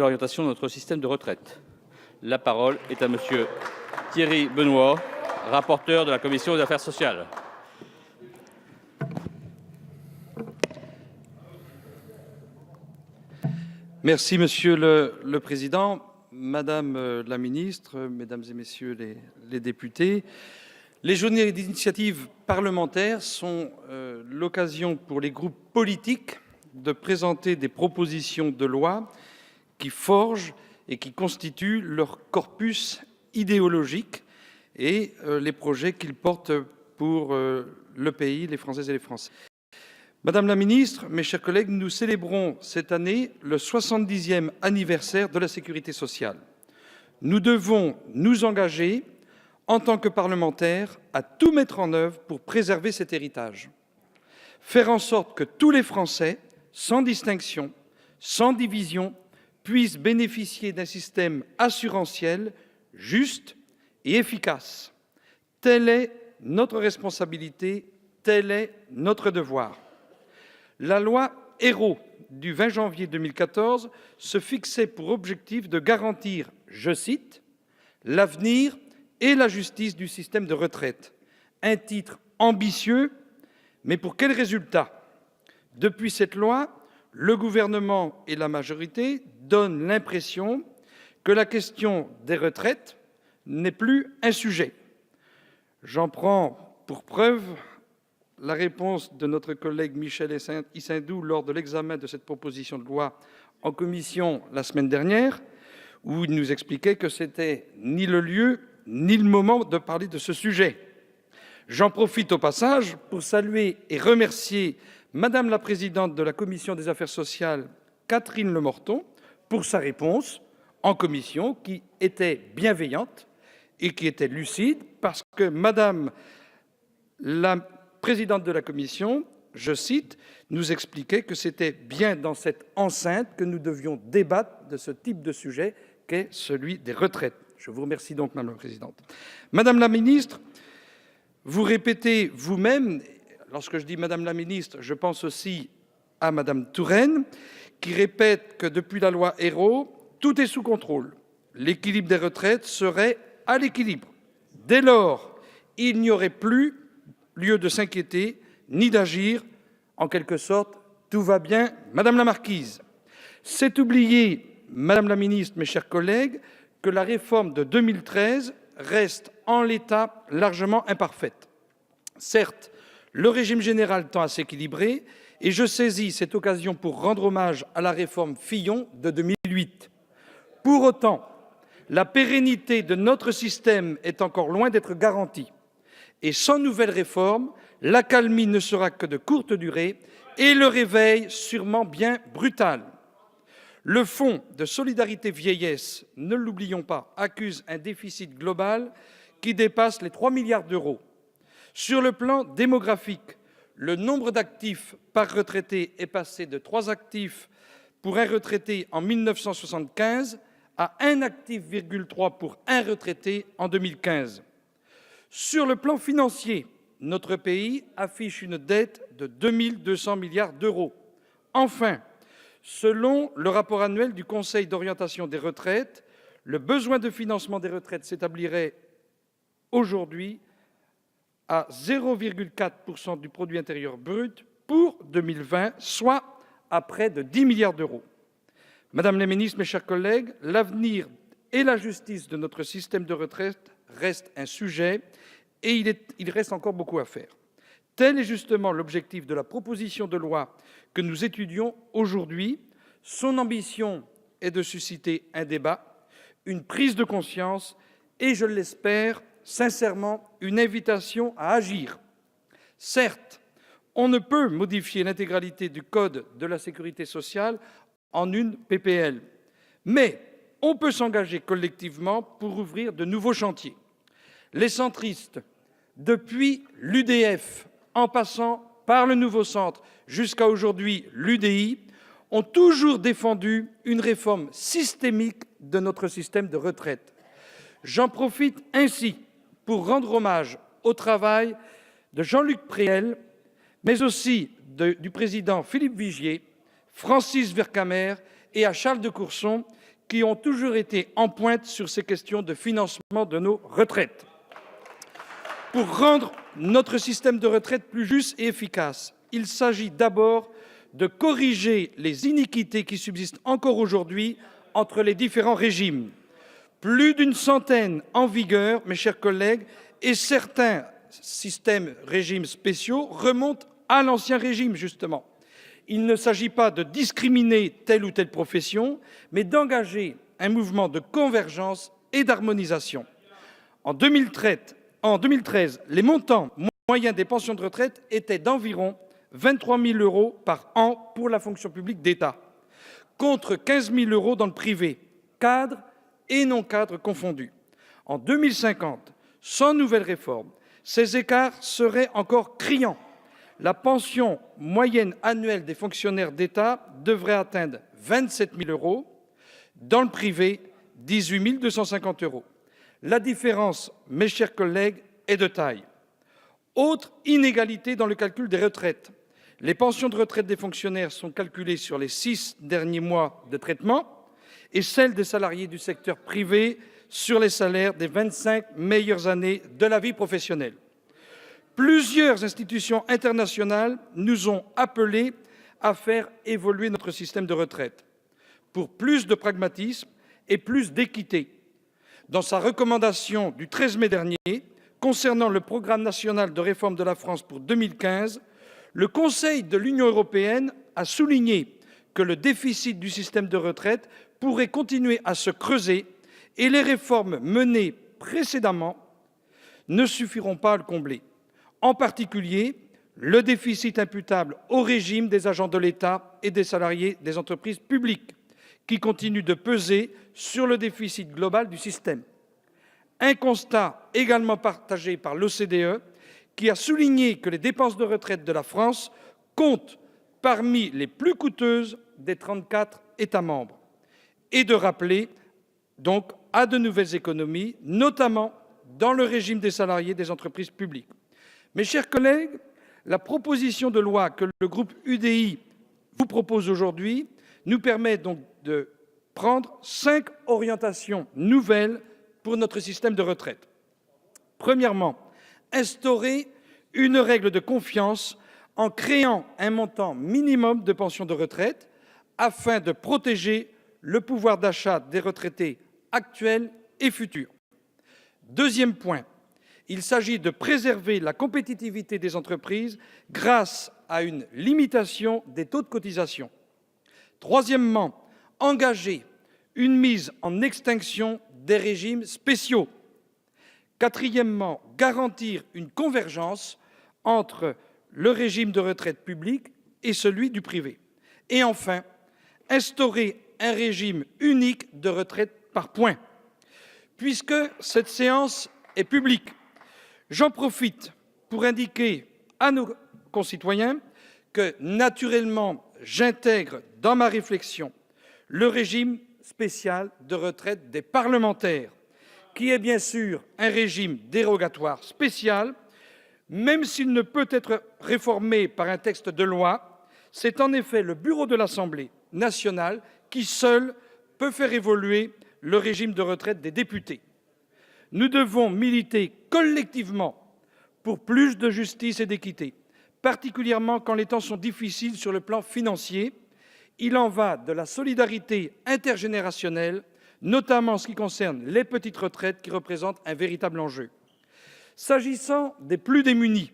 l'orientation de notre système de retraite. La parole est à monsieur Thierry Benoît, rapporteur de la commission des affaires sociales. Merci Monsieur le Président, Madame la Ministre, Mesdames et Messieurs les députés. Les journées d'initiative parlementaire sont l'occasion pour les groupes politiques de présenter des propositions de loi qui forgent et qui constituent leur corpus idéologique et les projets qu'ils portent pour le pays, les Françaises et les Français. Madame la Ministre, mes chers collègues, nous célébrons cette année le 70e anniversaire de la sécurité sociale. Nous devons nous engager en tant que parlementaires à tout mettre en œuvre pour préserver cet héritage. Faire en sorte que tous les Français, sans distinction, sans division, puissent bénéficier d'un système assurantiel juste et efficace. Telle est notre responsabilité, tel est notre devoir. La loi Ayrault du 20 janvier 2014 se fixait pour objectif de garantir, je cite, « l'avenir et la justice du système de retraite ». Un titre ambitieux, mais pour quel résultat? Depuis cette loi, le gouvernement et la majorité donnent l'impression que la question des retraites n'est plus un sujet. J'en prends pour preuve la réponse de notre collègue Michel Issindou lors de l'examen de cette proposition de loi en commission la semaine dernière, où il nous expliquait que c'était ni le lieu ni le moment de parler de ce sujet. J'en profite au passage pour saluer et remercier Madame la Présidente de la Commission des affaires sociales, Catherine Lemorton, pour sa réponse en commission qui était bienveillante et qui était lucide, parce que Madame la Présidente de la Commission, je cite, nous expliquait que c'était bien dans cette enceinte que nous devions débattre de ce type de sujet qu'est celui des retraites. Je vous remercie donc, Madame la Présidente. Madame la Ministre, vous répétez vous-même, lorsque je dis Madame la Ministre, je pense aussi à Madame Touraine, qui répète que depuis la loi Ayrault, tout est sous contrôle. L'équilibre des retraites serait à l'équilibre. Dès lors, il n'y aurait plus lieu de s'inquiéter ni d'agir. En quelque sorte, tout va bien, Madame la Marquise. C'est oublier, Madame la Ministre, mes chers collègues, que la réforme de 2013 reste en l'état largement imparfaite. Certes, le régime général tend à s'équilibrer et je saisis cette occasion pour rendre hommage à la réforme Fillon de 2008. Pour autant, la pérennité de notre système est encore loin d'être garantie. Et sans nouvelle réforme, l'accalmie ne sera que de courte durée et le réveil sûrement bien brutal. Le Fonds de solidarité vieillesse, ne l'oublions pas, accuse un déficit global qui dépasse les 3 milliards d'euros. Sur le plan démographique, le nombre d'actifs par retraité est passé de 3 actifs pour un retraité en 1975 à 1,3 actif pour un retraité en 2015. Sur le plan financier, notre pays affiche une dette de 2 200 milliards d'euros. Enfin, selon le rapport annuel du Conseil d'orientation des retraites, le besoin de financement des retraites s'établirait aujourd'hui à 0,4% du produit intérieur brut pour 2020, soit à près de 10 milliards d'euros. Madame la Ministre, mes chers collègues, l'avenir et la justice de notre système de retraite restent un sujet et il reste encore beaucoup à faire. Tel est justement l'objectif de la proposition de loi que nous étudions aujourd'hui. Son ambition est de susciter un débat, une prise de conscience et, je l'espère, sincèrement, une invitation à agir. Certes, on ne peut modifier l'intégralité du Code de la sécurité sociale en une PPL, mais on peut s'engager collectivement pour ouvrir de nouveaux chantiers. Les centristes, depuis l'UDF, en passant par le Nouveau Centre jusqu'à aujourd'hui l'UDI, ont toujours défendu une réforme systémique de notre système de retraite. J'en profite ainsi pour rendre hommage au travail de Jean-Luc Préel, mais aussi du président Philippe Vigier, Francis Vercamer et à Charles de Courson, qui ont toujours été en pointe sur ces questions de financement de nos retraites. Pour rendre notre système de retraite plus juste et efficace, il s'agit d'abord de corriger les iniquités qui subsistent encore aujourd'hui entre les différents régimes. Plus d'une centaine en vigueur, mes chers collègues, et certains régimes spéciaux remontent à l'Ancien Régime, justement. Il ne s'agit pas de discriminer telle ou telle profession, mais d'engager un mouvement de convergence et d'harmonisation. En 2013, les montants moyens des pensions de retraite étaient d'environ 23 000 € par an pour la fonction publique d'État, contre 15 000 € dans le privé, cadres et non cadres confondus. En 2050, sans nouvelle réforme, ces écarts seraient encore criants. La pension moyenne annuelle des fonctionnaires d'État devrait atteindre 27 000 €, dans le privé, 18 250 €. La différence, mes chers collègues, est de taille. Autre inégalité dans le calcul des retraites. Les pensions de retraite des fonctionnaires sont calculées sur les 6 derniers mois de traitement et celles des salariés du secteur privé sur les salaires des 25 meilleures années de la vie professionnelle. Plusieurs institutions internationales nous ont appelés à faire évoluer notre système de retraite pour plus de pragmatisme et plus d'équité. Dans sa recommandation du 13 mai dernier concernant le programme national de réforme de la France pour 2015, le Conseil de l'Union européenne a souligné que le déficit du système de retraite pourrait continuer à se creuser et les réformes menées précédemment ne suffiront pas à le combler. En particulier, le déficit imputable au régime des agents de l'État et des salariés des entreprises publiques, qui continue de peser sur le déficit global du système. Un constat également partagé par l'OCDE, qui a souligné que les dépenses de retraite de la France comptent parmi les plus coûteuses des 34 États membres, et de rappeler donc à de nouvelles économies, notamment dans le régime des salariés des entreprises publiques. Mes chers collègues, la proposition de loi que le groupe UDI vous propose aujourd'hui nous permet donc de prendre 5 orientations nouvelles pour notre système de retraite. Premièrement, instaurer une règle de confiance en créant un montant minimum de pension de retraite afin de protéger le pouvoir d'achat des retraités actuels et futurs. Deuxième point, il s'agit de préserver la compétitivité des entreprises grâce à une limitation des taux de cotisation. Troisièmement, engager une mise en extinction des régimes spéciaux. Quatrièmement, garantir une convergence entre le régime de retraite public et celui du privé. Et enfin, instaurer un régime unique de retraite par points. Puisque cette séance est publique, j'en profite pour indiquer à nos concitoyens que, naturellement, j'intègre dans ma réflexion le régime spécial de retraite des parlementaires, qui est bien sûr un régime dérogatoire spécial, même s'il ne peut être réformé par un texte de loi. C'est en effet le bureau de l'Assemblée nationale qui seul peut faire évoluer le régime de retraite des députés. Nous devons militer collectivement pour plus de justice et d'équité, particulièrement quand les temps sont difficiles sur le plan financier. Il en va de la solidarité intergénérationnelle, notamment en ce qui concerne les petites retraites qui représentent un véritable enjeu. S'agissant des plus démunis,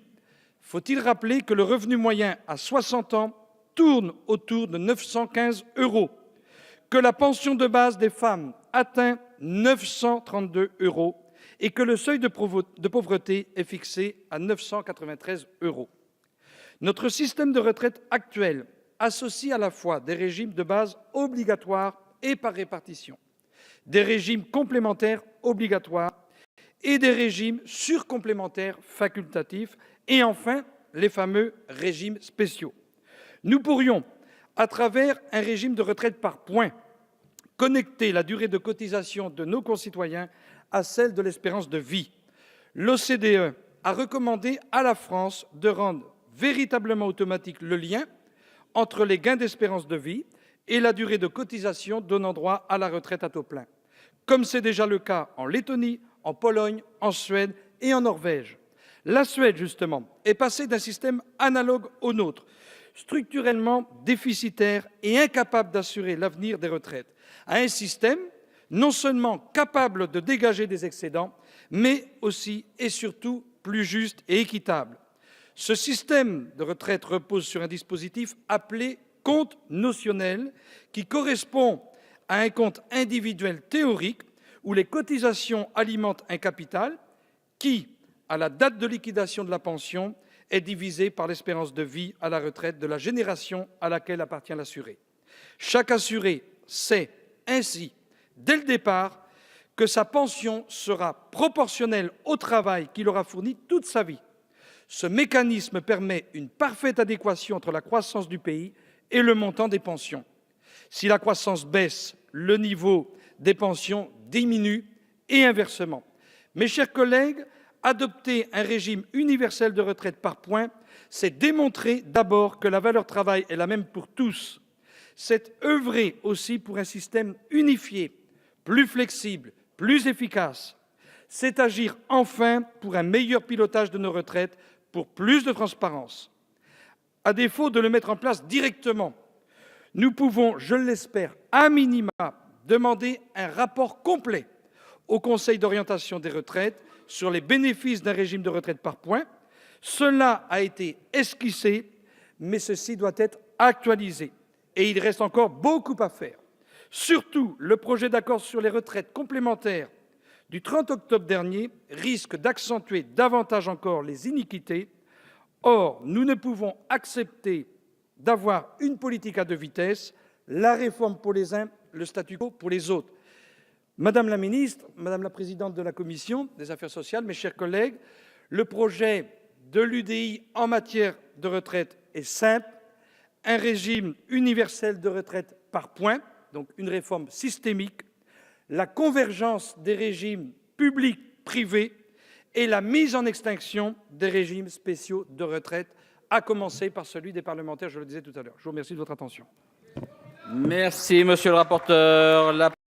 faut-il rappeler que le revenu moyen à 60 ans tourne autour de 915 €, que la pension de base des femmes atteint 932 € et que le seuil de pauvreté est fixé à 993 €. Notre système de retraite actuel associe à la fois des régimes de base obligatoires et par répartition, des régimes complémentaires obligatoires et des régimes surcomplémentaires facultatifs, et enfin les fameux régimes spéciaux. Nous pourrions, à travers un régime de retraite par points, connecter la durée de cotisation de nos concitoyens à celle de l'espérance de vie. L'OCDE a recommandé à la France de rendre véritablement automatique le lien entre les gains d'espérance de vie et la durée de cotisation donnant droit à la retraite à taux plein, comme c'est déjà le cas en Lettonie, en Pologne, en Suède et en Norvège. La Suède, justement, est passée d'un système analogue au nôtre, structurellement déficitaire et incapable d'assurer l'avenir des retraites, à un système non seulement capable de dégager des excédents, mais aussi et surtout plus juste et équitable. Ce système de retraite repose sur un dispositif appelé compte notionnel, qui correspond à un compte individuel théorique où les cotisations alimentent un capital qui, à la date de liquidation de la pension, est divisé par l'espérance de vie à la retraite de la génération à laquelle appartient l'assuré. Chaque assuré sait ainsi, dès le départ, que sa pension sera proportionnelle au travail qu'il aura fourni toute sa vie. Ce mécanisme permet une parfaite adéquation entre la croissance du pays et le montant des pensions. Si la croissance baisse, le niveau des pensions diminue et inversement. Mes chers collègues, adopter un régime universel de retraite par points, c'est démontrer d'abord que la valeur travail est la même pour tous. C'est œuvrer aussi pour un système unifié, plus flexible, plus efficace. C'est agir enfin pour un meilleur pilotage de nos retraites, pour plus de transparence. À défaut de le mettre en place directement, nous pouvons, je l'espère, à minima, demander un rapport complet au Conseil d'orientation des retraites sur les bénéfices d'un régime de retraite par points. Cela a été esquissé, mais ceci doit être actualisé. Et il reste encore beaucoup à faire. Surtout, le projet d'accord sur les retraites complémentaires du 30 octobre dernier risque d'accentuer davantage encore les iniquités. Or, nous ne pouvons accepter d'avoir une politique à deux vitesses, la réforme pour les uns, le statu quo pour les autres. Madame la ministre, Madame la présidente de la Commission des affaires sociales, mes chers collègues, le projet de l'UDI en matière de retraite est simple, un régime universel de retraite par points, donc une réforme systémique, la convergence des régimes publics-privés et la mise en extinction des régimes spéciaux de retraite, à commencer par celui des parlementaires, je le disais tout à l'heure. Je vous remercie de votre attention. Merci, monsieur le rapporteur.